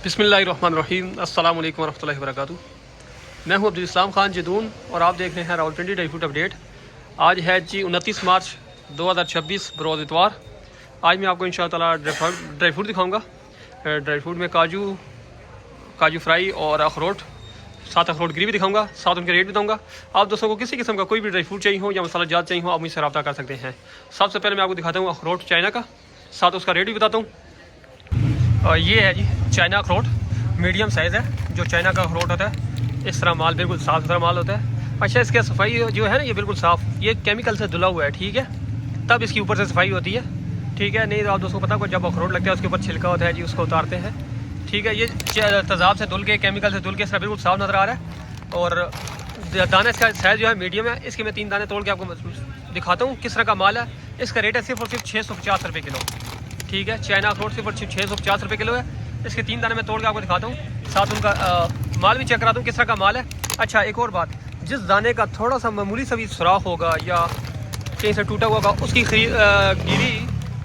बिस्मिल्लाहिर्रहमानिर्रहीम अस्सलाम वालेकुम रहमतुल्लाहि व बरकातुहू। मैं हूं अब्दुल इस्लाम खान जदून और आप देख रहे हैं रावलपिंडी ड्राई फ्रूट अपडेट। आज है जी 29 मार्च 2026 बरोज़ इतवार। आज मैं आपको इंशाअल्लाह ताला ड्राई फ्रूट दिखाऊंगा। ड्राई फ्रूट में काजू फ्राई और अखरोट, साथ अखरोट गिरी भी दिखाऊंगा, साथ उनके रेट बताऊंगा। आप दोस्तों को किसी किस्म का कोई भी ड्राई फ्रूट चाहिए हो या मसाला जात चाहिए हो, आप मुझसे रब्ता कर सकते हैं। सबसे पहले मैं आपको दिखाता हूँ अखरोट चाइना का, साथ उसका रेट भी बताता हूँ। ये है जी चाइना अखरोट, मीडियम साइज़ है। जो चाइना का अखरोट होता है इस तरह माल बिल्कुल साफ़ सुथरा माल होता है। अच्छा, इसकी सफाई जो है ना, ये बिल्कुल साफ़, ये केमिकल से धुला हुआ है, ठीक है, तब इसकी ऊपर से सफाई होती है, ठीक है। नहीं तो आप दोस्तों को पता है जब अखरोट लगता है उसके ऊपर छिलका होता है जी, उसको उतारते हैं, ठीक है। ये तेज़ाब से धुल के, केमिकल से धुल के इस तरह बिल्कुल साफ़ नज़र आ रहा है। और दाना इसका साइज़ जो है मीडियम है। इसके मैं 3 दाने तोड़ के आपको दिखाता हूँ किस तरह का माल है। इसका रेट है सिर्फ और सिर्फ 650 रुपये किलो, ठीक है। चाइना अखरोट सिर्फ 650 रुपये किलो है। इसके 3 दाने मैं तोड़ के आपको दिखाता हूँ, साथ उनका माल भी चेक करा दूँ किस तरह का माल है। अच्छा, एक और बात, जिस दाने का थोड़ा सा मामूली सा भी सुराख होगा या कहीं से टूटा हुआ होगा, उसकी गिरी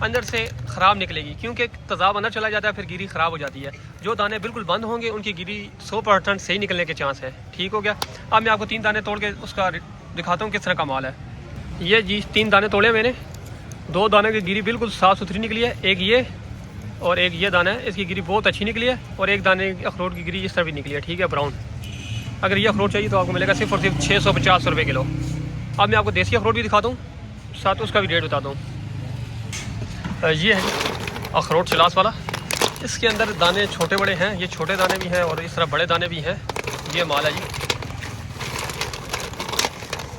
अंदर से ख़राब निकलेगी, क्योंकि तेज़ाब अंदर चला जाता है, फिर गिरी ख़राब हो जाती है। जो दाने बिल्कुल बंद होंगे उनकी गिरी 100% सही निकलने के चांस है, ठीक हो गया। अब मैं आपको 3 दाने तोड़ के उसका दिखाता हूँ किस तरह का माल है। ये जी 3 दाने तोड़े मैंने, 2 दाने की गिरी बिल्कुल साफ़ सुथरी निकली है, एक ये और एक ये दाना है, इसकी गिरी बहुत अच्छी निकली है। और एक दाने अखरोट की गिरी इस तरह भी निकली है, ठीक है, ब्राउन। अगर ये अखरोट चाहिए तो आपको मिलेगा सिर्फ और सिर्फ 650 रुपये किलो। अब मैं आपको देसी अखरोट भी दिखाता हूँ, साथ उसका भी रेट बताता हूँ। ये है अखरोट चिलास वाला, इसके अंदर दाने छोटे बड़े हैं, ये छोटे दाने भी हैं और इस तरह बड़े दाने भी हैं। ये माल है जी,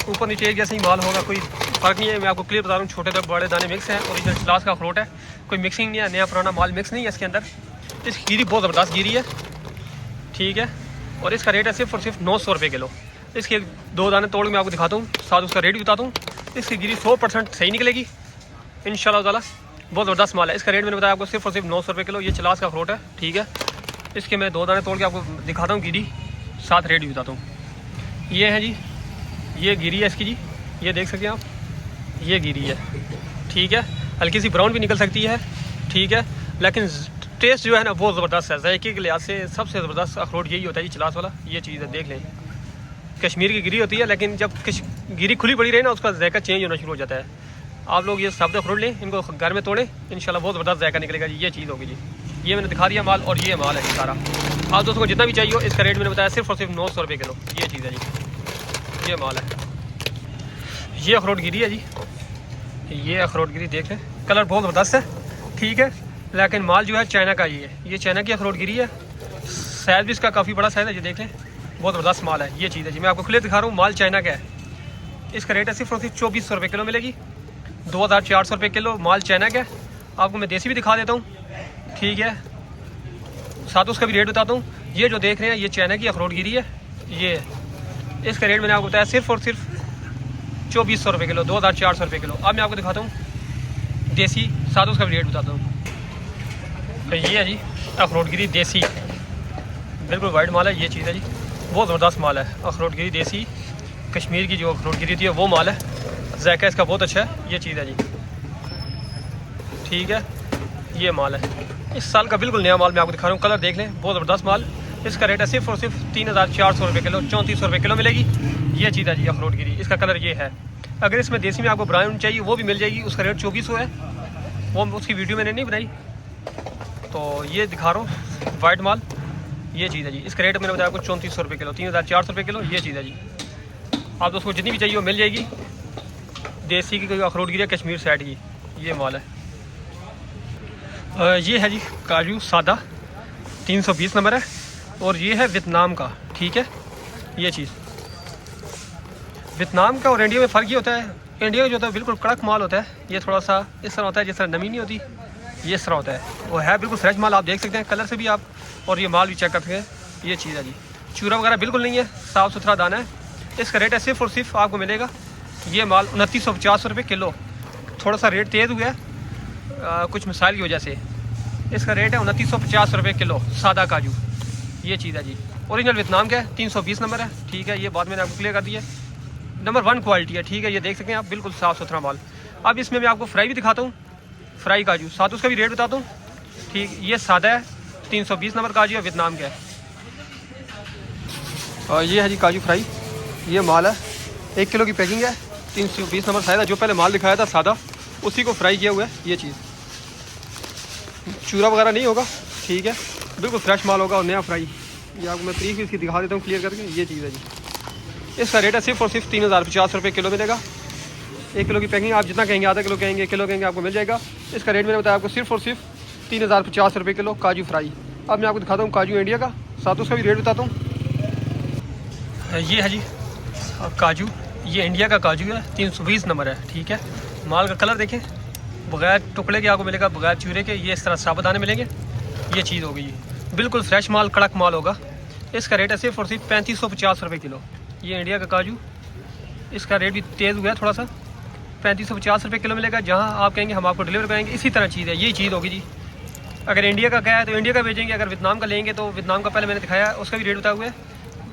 ऊपर नीचे एक जैसे ही माल होगा, कोई फ़र्क नहीं है। मैं आपको क्लियर बता रहा हूँ, छोटे तक बड़े दाने मिक्स हैं। ओरिजिनल चिलास का अखरोट है, कोई मिक्सिंग नहीं है, नया पुराना माल मिक्स नहीं है इसके अंदर। इसकी गिरी बहुत ज़बरदस्त गिरी है, ठीक है। और इसका रेट है सिर्फ और सिर्फ 900 रुपये किलो। इसके 2 दाने तोड़ के मैं आपको दिखाता हूँ, साथ उसका रेट भी बताता हूँ। इसकी गिरी 100% सही निकलेगी इंशाल्लाह ताला। बहुत ज़बरदस्त माल है। इसका रेट मैंने बताया आपको सिर्फ और सिर्फ 900 रुपये किलो। ये चिलास का अखरोट है, ठीक है। इसके मैं 2 दाने तोड़ के आपको दिखाता हूँ गिरी, साथ रेट भी बताता हूँ। ये है जी, ये गिरी है इसकी जी, ये देख सकते हैं आप, ये गिरी है, ठीक है। हल्की सी ब्राउन भी निकल सकती है, ठीक है, लेकिन टेस्ट जो है ना बहुत ज़बरदस्त है। जायके के लिहाज से सबसे ज़बरदस्त अखरोट यही होता है जी, चिलास वाला। ये चीज़ है, देख लें, कश्मीर की गिरी होती है, लेकिन जब गिरी खुली पड़ी रहे ना, उसका जायका चेंज होना शुरू हो जाता है। आप लोग ये साबुत अखरोट लें, इनको घर में तोड़ें, इंशाल्लाह बहुत ज़बरदस्त जायका निकलेगा जी। ये चीज़ होगी जी, ये मैंने दिखा दिया माल, और ये माल है सारा। आप दोस्तों को जितना भी चाहिए हो, इसका रेट मैंने बताया सिर्फ और सिर्फ 900 रुपये किलो। ये चीज़ है जी, ये माल है। ये अखरोट गिरी है जी, ये अखरोट गिरी देख लें, कलर बहुत ज़बरदस्त है, ठीक है, लेकिन माल जो है चाइना का ही है। ये चाइना की अखरोट गिरी है, साइज़ भी इसका काफ़ी बड़ा साइज़ है, ये देख लें, बहुत ज़बरदस्त माल है। ये चीज़ है जी, मैं आपको क्लियर दिखा रहा हूँ, माल चाइना का है। इसका रेट है सिर्फ और सिर्फ 2400 रुपये किलो मिलेगी, 2400 रुपये किलो माल चाइना का है। आपको मैं देसी भी दिखा देता हूँ, ठीक है, साथ उसका भी रेट बताता हूँ। ये जो देख रहे हैं ये चाइना की अखरोट गिरी है, ये इसका रेट मैंने आपको बताया सिर्फ और सिर्फ 2400 रुपये किलो, 2400 रुपये किलो। अब मैं आपको दिखाता हूँ देसी, साथ उसका भी रेट बताता हूँ। ये है जी अखरोट गिरी देसी, बिल्कुल वाइट माल है। ये चीज़ है जी, बहुत ज़बरदस्त माल है। अखरोट गिरी देसी, कश्मीर की जो अखरोट गिरी थी है वो माल है, जायका इसका बहुत अच्छा है। ये चीज़ है जी, ठीक है, ये माल है इस साल का बिल्कुल नया माल मैं आपको दिखा रहा हूँ। कलर देख लें, बहुत ज़बरदस्त माल। इसका रेट है सिर्फ और सिर्फ 3400 रुपये किलो, 3400 रुपये किलो मिलेगी। ये चीज़ है जी अखरोट गिरी, इसका कलर ये है। अगर इसमें देसी में आपको ब्राउन चाहिए वो भी मिल जाएगी, उसका रेट 2400 है, वो उसकी वीडियो मैंने नहीं बनाई, तो ये दिखा रहा हूँ वाइट माल। ये चीज़ है जी, इसका रेट मैंने बताया आपको 3400 रुपये किलो, 3400 रुपये किलो। ये चीज़ है जी, आप दोस्तों को जितनी भी चाहिए वो मिल जाएगी। देसी की अखरोट गिरी है, कश्मीर साइड की, ये माल है। ये है जी काजू सादा, 320 नंबर है, और ये है वियतनाम का, ठीक है। ये चीज़ वियतनाम का और इंडिया में फ़र्क ये होता है, इंडिया का जो होता है बिल्कुल कड़क माल होता है, ये थोड़ा सा इस तरह होता है, जिस तरह नमी नहीं होती, ये इस तरह होता है। वो है बिल्कुल फ्रेश माल, आप देख सकते हैं कलर से भी आप, और ये माल भी चेक कर सकते हैं। ये चीज़ है जी, चूरा वगैरह बिल्कुल नहीं है, साफ़ सुथरा दाना है। इसका रेट है सिर्फ और सिर्फ आपको मिलेगा ये माल 2950 रुपये किलो। थोड़ा सा रेट तेज़ हुआ है कुछ मिसाइल की वजह से। इसका रेट है 2950 रुपये किलो सादा काजू। ये चीज़ है जी, ओरिजिनल वियतनाम का है, 320 नंबर है, ठीक है। ये बात मैंने आपको क्लियर कर दी है, नंबर 1 क्वालिटी है, ठीक है। ये देख सकते हैं आप, बिल्कुल साफ़ सुथरा माल। अब इसमें मैं आपको फ्राई भी दिखाता हूँ, फ्राई काजू, साथ उसका भी रेट बताता हूँ, ठीक। ये सादा है, 320 नंबर काजू है, वियतनाम का है। और ये है जी काजू फ्राई, ये माल है 1 किलो की पैकिंग है, 320 नंबर साइज है। जो पहले माल दिखाया था सादा, उसी को फ्राई किया हुआ है। ये चीज़ चूरा वगैरह नहीं होगा, ठीक है, बिल्कुल फ्रेश माल होगा और नया फ्राई। ये आपको मैं तरीक इसकी दिखा देता हूँ क्लियर करके। ये चीज़ है जी, इसका रेट है सिर्फ और सिर्फ 3050 रुपये किलो मिलेगा। 1 किलो की पैकिंग, आप जितना कहेंगे, आधा किलो कहेंगे, 1 किलो कहेंगे, आपको मिल जाएगा। इसका रेट मैंने बताया आपको सिर्फ और सिर्फ 3050 रुपये किलो काजू फ्राई। अब मैं आपको दिखाता हूँ काजू इंडिया का, साथ उसका भी रेट बताता हूँ। ये है जी काजू, ये इंडिया का काजू है, 320 नंबर है, ठीक है। माल का कलर देखें, बगैर टुकड़े के आपको मिलेगा, बगैर चूरे के। ये इस तरह साबुत दाने मिलेंगे। ये चीज़ होगी, ये बिल्कुल फ्रेश माल, कड़क माल होगा। इसका रेट है सिर्फ और सिर्फ 3550 रुपये किलो। ये इंडिया का काजू, इसका रेट भी तेज़ हुआ है थोड़ा सा, 3550 रुपये किलो मिलेगा। जहाँ आप कहेंगे हम आपको डिलीवर करेंगे, इसी तरह चीज़ है, यही चीज़ होगी जी। अगर इंडिया का क्या है तो इंडिया का भेजेंगे, अगर वियतनाम का लेंगे तो वियतनाम का पहले मैंने दिखाया, उसका भी रेट बताया हुआ है,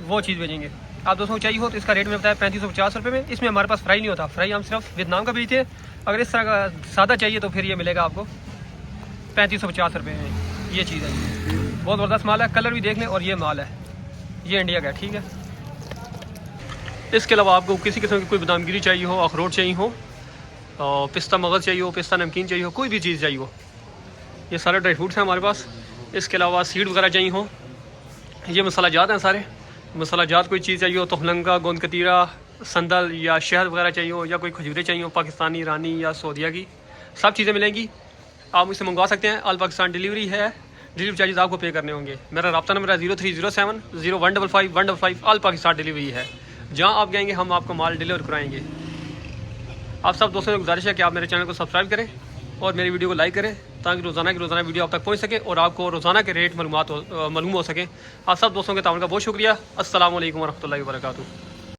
वो चीज़ भेजेंगे। आप दोस्तों को चाहिए हो तो इसका रेट मैंने बताया 3550 रुपये में। इसमें हमारे पास फ्राई नहीं होता, फ्राई हम सिर्फ वियतनाम का भेजते हैं। अगर इस तरह का सादा चाहिए तो फिर ये मिलेगा आपको 3550 रुपये में। ये चीज़ है, बहुत ज़बरदस्त माल है, कलर भी देख लें। और ये माल है, ये इंडिया का है, ठीक है। इसके अलावा आपको किसी किस्म की कोई बादामगिरी चाहिए हो, अखरोट चाहिए हो, और पिस्ता मगज़ चाहिए हो, पिस्ता नमकीन चाहिए हो, कोई भी चीज़ चाहिए हो, ये सारे ड्राई फ्रूट्स हैं हमारे पास। इसके अलावा सीड वगैरह चाहिए हो, ये मसाला जात हैं सारे। मसाला जात कोई चीज़ चाहिए हो तो हलंगा, गोंद कतीरा, संदल या शहद वगैरह चाहिए हो, या कोई खजूरें चाहिए हो पाकिस्तानी, ईरानी या सऊदीया की, सब चीज़ें मिलेंगी। आप मुझसे मंगवा सकते हैं। ऑल पाकिस्तान डिलीवरी है, डिलीवरी चार्जेस आपको पे करने होंगे। मेरा रब्ता नंबर है 0307 0155 155। ऑल पाकिस्तान डिलीवरी है, जहाँ आप कहेंगे हम आपको माल डिलीवर कराएंगे। आप सब दोस्तों से गुजारिश है कि आप मेरे चैनल को सब्सक्राइब करें और मेरी वीडियो को लाइक करें, ताकि रोज़ाना की रोज़ाना वीडियो आप तक पहुंच सके और आपको रोज़ाना के रेट मालूम हो सके। आप सब दोस्तों के ताउन का बहुत शुक्रिया। अस्सलाम वालेकुम वरहमतुल्लाहि वबरकातुहू।